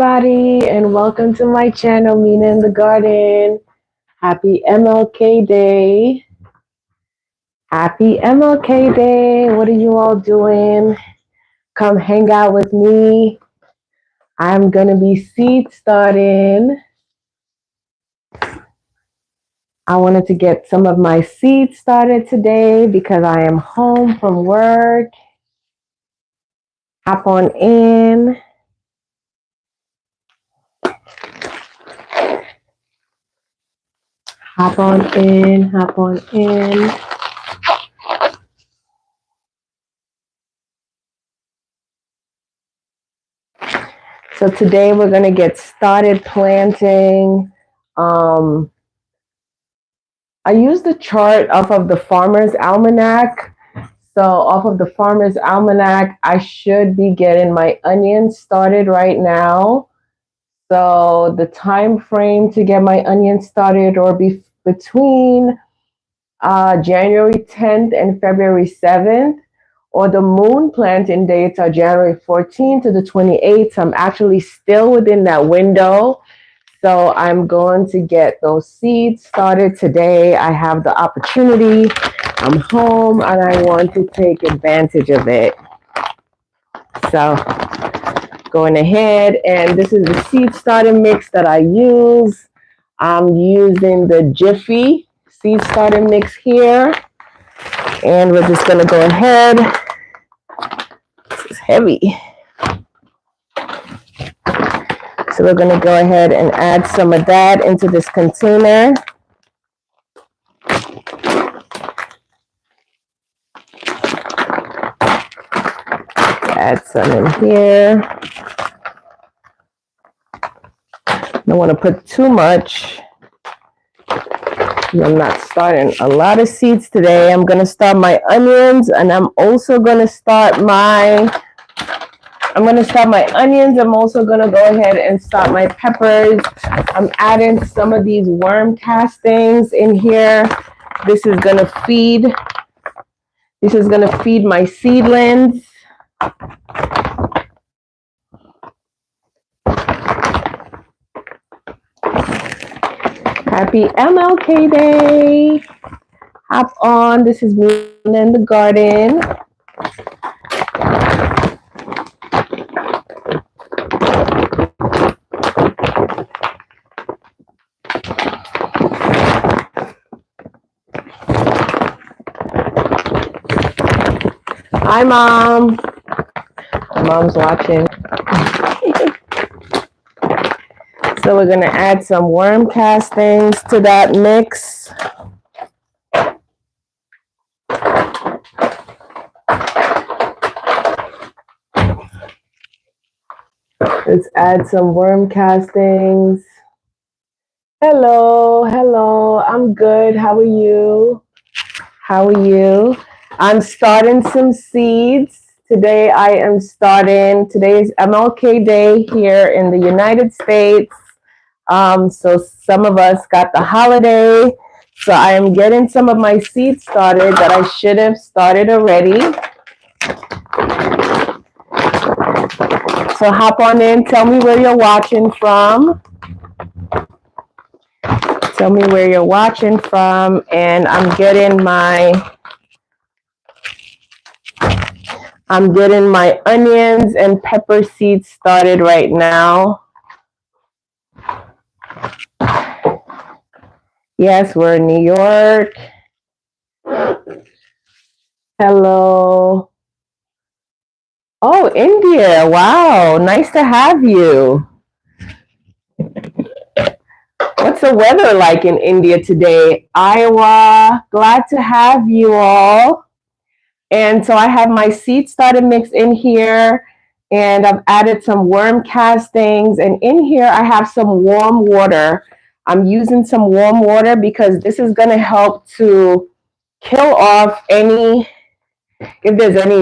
Everybody, and welcome to my channel, Mina in the Garden. Happy MLK Day. Happy MLK Day. What are you all doing? Come hang out with me. I'm going to be seed starting. I wanted to get some of my seeds started today because I am home from work. Hop on in. Hop on in. Hop on in. So today we're going to get started planting. I used the chart off of the Farmer's Almanac. So off of the Farmer's Almanac, I should be getting my onions started right now. So the time frame to get my onions started or be between January 10th and February 7th, or the moon planting dates are January 14th to the 28th. So I'm actually still within that window. So I'm going to get those seeds started today. I have the opportunity. I'm home and I want to take advantage of it. So going ahead, and this is the seed starting mix that I use. I'm using the Jiffy seed starting mix here. And we're just gonna go ahead. This is heavy. So we're gonna go ahead and add some of that into this container. Add some in here. Don't want to put too much. I'm not starting a lot of seeds today. I'm going to start my onions, and I'm also going to start my onions. I'm also going to go ahead and start my peppers. I'm adding some of these worm castings in here. This is going to feed my seedlings. Happy MLK Day. Hop on. This is Mina in the Garden. Hi, Mom. Mom's watching. So we're going to add some worm castings to that mix. Let's add some worm castings. Hello, hello. I'm good. How are you? How are you? I'm starting some seeds. Today is MLK Day here in the United States. So some of us got the holiday. So I am getting some of my seeds started that I should have started already. So hop on in. Tell me where you're watching from. Tell me where you're watching from. And I'm getting my onions and pepper seeds started right now. Yes, we're in New York. Hello. Oh, India. Wow. Nice to have you. What's the weather like in India today? Iowa. Glad to have you all. And so I have my seed starter mix in here, and I've added some worm castings. And in here, I have some warm water. I'm using some warm water because this is going to help to kill off if there's any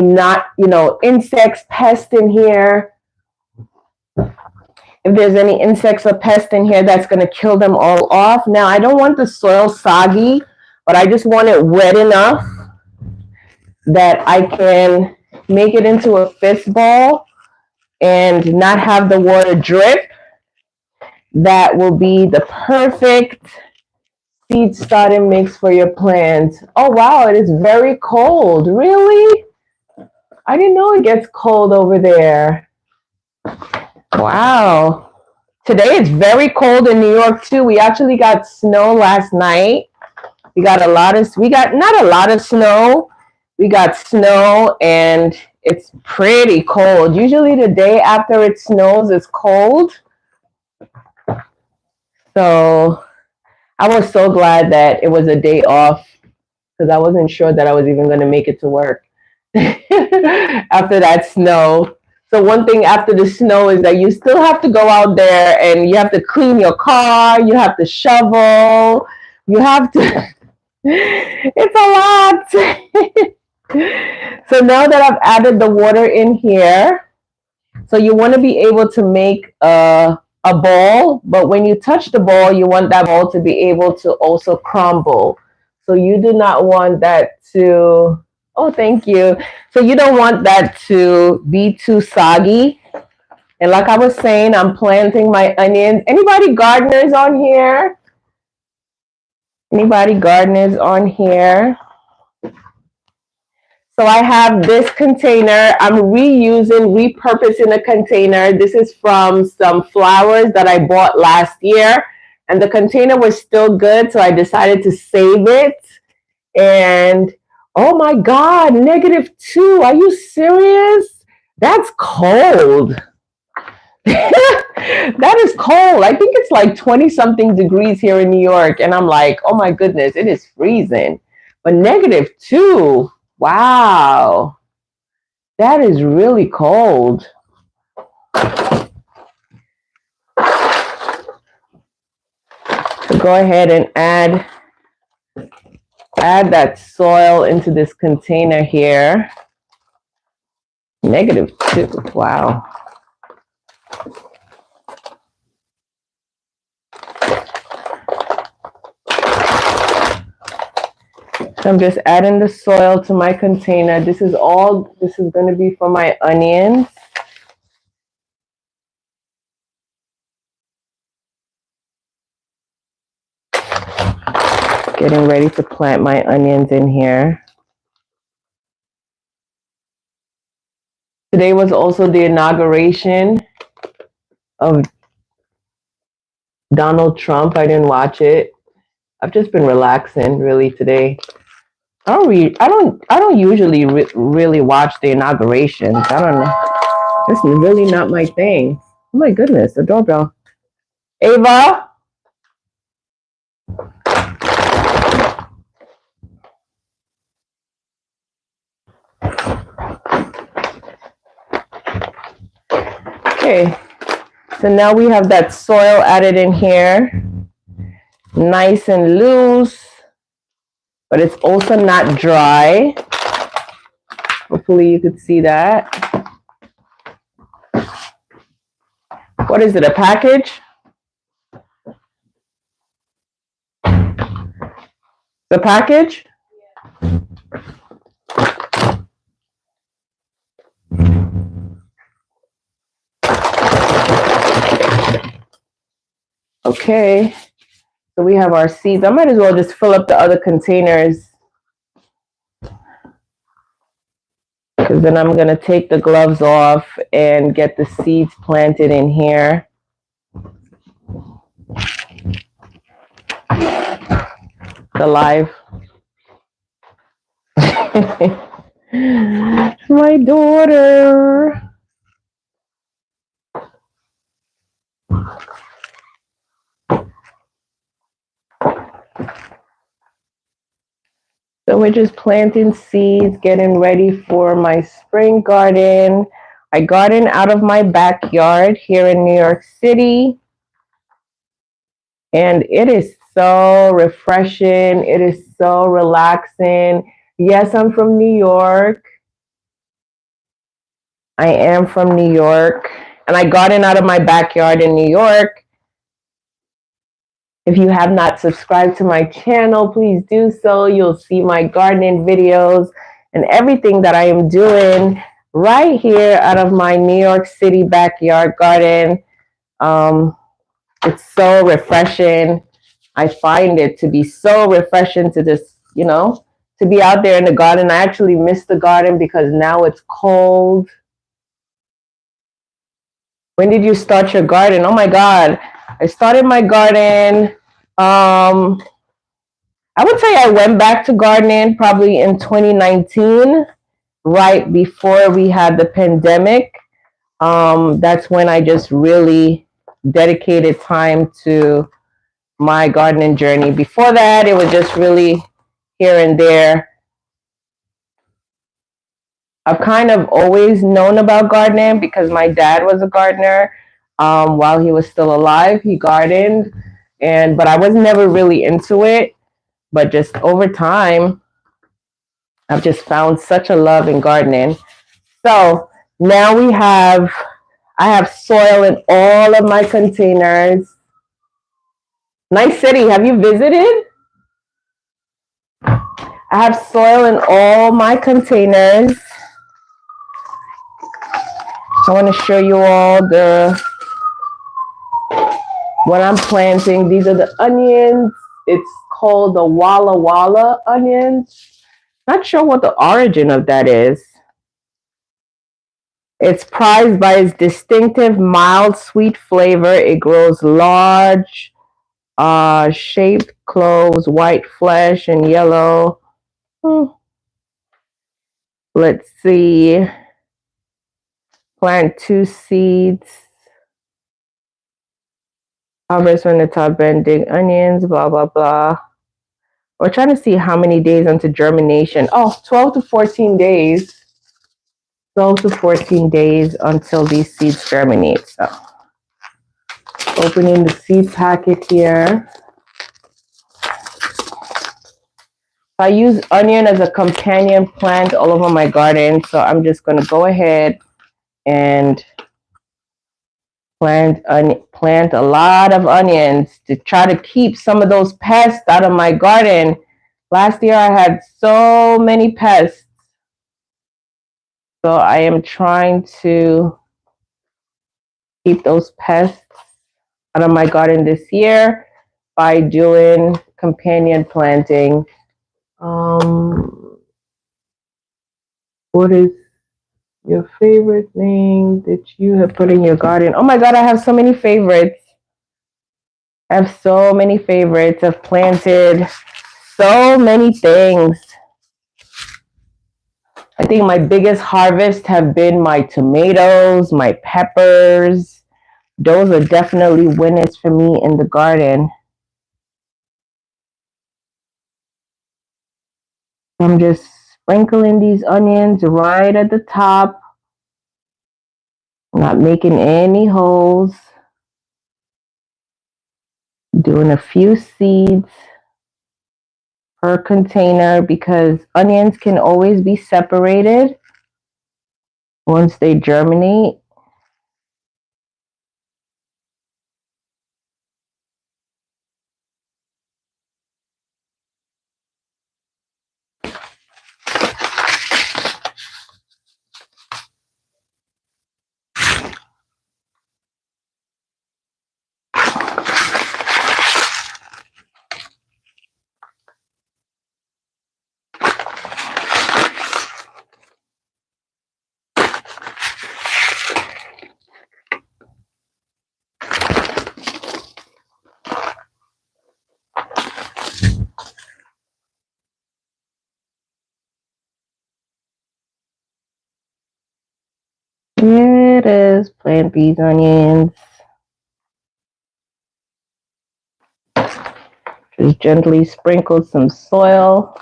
insects, pests in here. If there's any insects or pests in here, that's going to kill them all off. Now, I don't want the soil soggy, but I just want it wet enough that I can make it into a fist ball and not have the water drip, that will be the perfect seed starting mix for your plants. Oh wow, it is very cold. Really? I didn't know it gets cold over there. Wow. Today it's very cold in New York too. We actually got snow last night. We got not a lot of snow. We got snow and it's pretty cold. Usually the day after it snows, it's cold. So I was so glad that it was a day off because I wasn't sure that I was even going to make it to work after that snow. So one thing after the snow is that you still have to go out there and you have to clean your car, you have to shovel, you have to, it's a lot. So now that I've added the water in here, so you want to be able to make a ball, but when you touch the ball, you want that ball to be able to also crumble. So you do not want that to, oh, thank you. So you don't want that to be too soggy. And like I was saying, I'm planting my onions. Anybody gardeners on here? Anybody gardeners on here? So I have this container. I'm repurposing a container. This is from some flowers that I bought last year. And the container was still good, so I decided to save it. And oh my God, -2. Are you serious? That's cold. That is cold. I think it's like 20 something degrees here in New York. And I'm like, oh my goodness, it is freezing. But -2. Wow. That is really cold. So go ahead and add that soil into this container here. -2. Wow. So I'm just adding the soil to my container. This is going to be for my onions. Getting ready to plant my onions in here. Today was also the inauguration of Donald Trump. I didn't watch it. I've just been relaxing really today. I don't usually really watch the inaugurations. I don't know. This is really not my thing. Oh my goodness, the doorbell. Ava? Okay, so now we have that soil added in here. Nice and loose, but it's also not dry. Hopefully you could see that. What is it, a package? The package? Okay, so we have our seeds. I might as well just fill up the other containers, because then I'm going to take the gloves off and get the seeds planted in here. The live. My daughter. So we're just planting seeds, getting ready for my spring garden. I garden out of my backyard here in New York City. And it is so refreshing. It is so relaxing. Yes, I'm from New York. I am from New York. And I garden out of my backyard in New York. If you have not subscribed to my channel, please do so. You'll see my gardening videos and everything that I am doing. right here out of my New York City backyard garden. It's so refreshing. I find it to be so refreshing to just, to be out there in the garden. I actually miss the garden because now it's cold. When did you start your garden? Oh my God. I started my garden. I would say I went back to gardening probably in 2019, right before we had the pandemic. That's when I just really dedicated time to my gardening journey. Before that, it was just really here and there. I've kind of always known about gardening because my dad was a gardener. While he was still alive, he gardened, but I was never really into it. But just over time, I've just found such a love in gardening. So now I have soil in all of my containers. Nice city. Have you visited? I have soil in all my containers. I want to show you all what I'm planting. These are the onions. It's called the Walla Walla onions. Not sure what the origin of that is. It's prized by its distinctive mild sweet flavor. It grows large, shaped cloves, white flesh, and yellow. Let's see. Plant 2 seeds. Harvest from the top, bending onions, blah, blah, blah. We're trying to see how many days until germination. Oh, 12 to 14 days. 12 to 14 days until these seeds germinate. So, opening the seed packet here. I use onion as a companion plant all over my garden. So I'm just going to go ahead and plant a lot of onions to try to keep some of those pests out of my garden. Last year I had so many pests. So I am trying to keep those pests out of my garden this year by doing companion planting. What is your favorite thing that you have put in your garden? Oh my God, I have so many favorites. I have so many favorites. I've planted so many things. I think my biggest harvest have been my tomatoes, my peppers. Those are definitely winners for me in the garden. I'm just sprinkling these onions right at the top. Not making any holes. Doing a few seeds per container because onions can always be separated once they germinate. Here it is. Plant these onions. Just gently sprinkle some soil.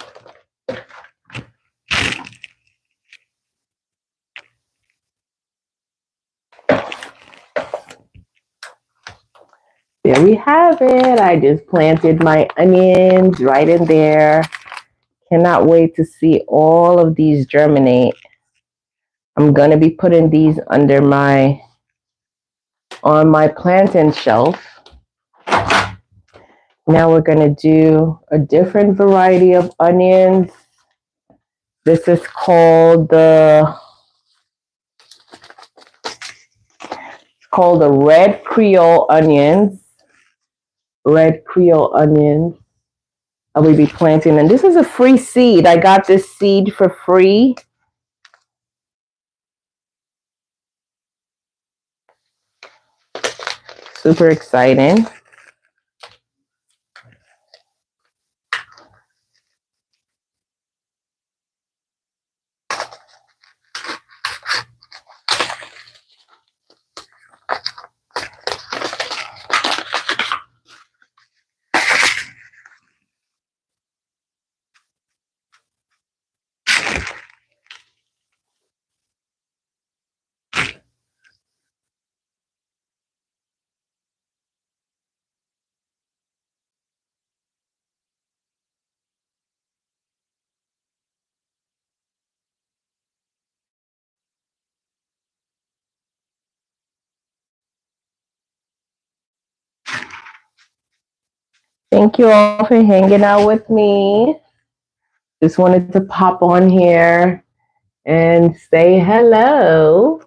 There we have it. I just planted my onions right in there. Cannot wait to see all of these germinate. I'm going to be putting these on my planting shelf. Now we're going to do a different variety of onions. This is called the called the red Creole onions. Red Creole onions. I will be planting, and this is a free seed. I got this seed for free. Super exciting. Thank you all for hanging out with me. Just wanted to pop on here and say hello.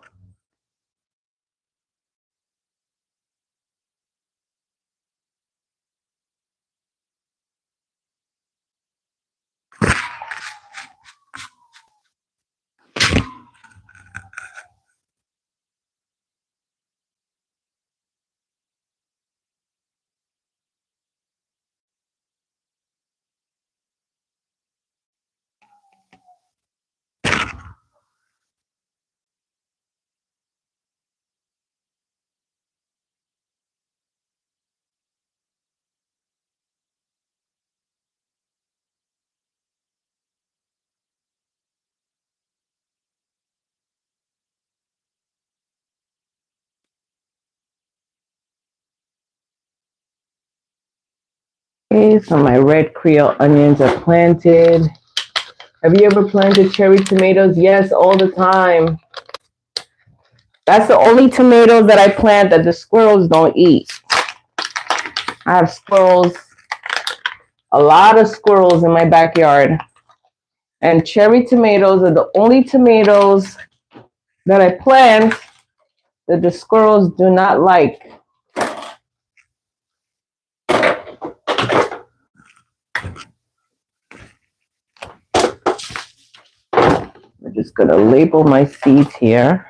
Okay, so my red Creole onions are planted. Have you ever planted cherry tomatoes? Yes, all the time. That's the only tomatoes that I plant that the squirrels don't eat. I have squirrels, a lot of squirrels in my backyard. And cherry tomatoes are the only tomatoes that I plant that the squirrels do not like. I'm just going to label my seeds here.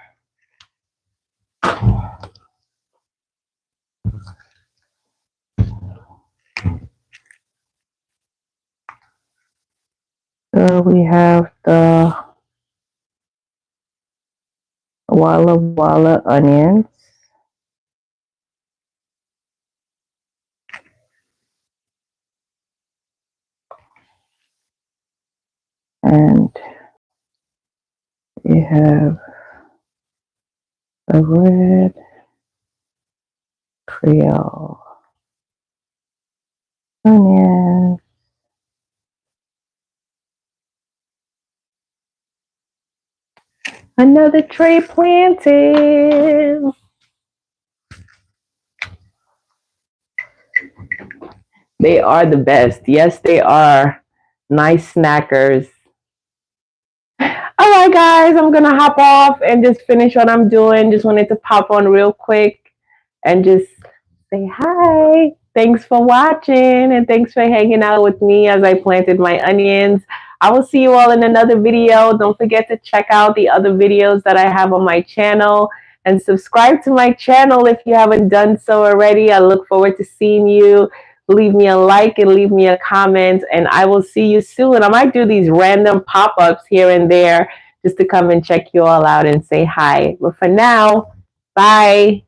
So we have the Walla Walla onions. And we have the red Creole onions. Another tray planted. They are the best. Yes, they are. Nice snackers. All right, guys, I'm going to hop off and just finish what I'm doing. Just wanted to pop on real quick and just say hi. Thanks for watching and thanks for hanging out with me as I planted my onions. I will see you all in another video. Don't forget to check out the other videos that I have on my channel and subscribe to my channel if you haven't done so already. I look forward to seeing you. Leave me a like and leave me a comment, and I will see you soon. I might do these random pop-ups here and there just to come and check you all out and say hi. But for now, bye.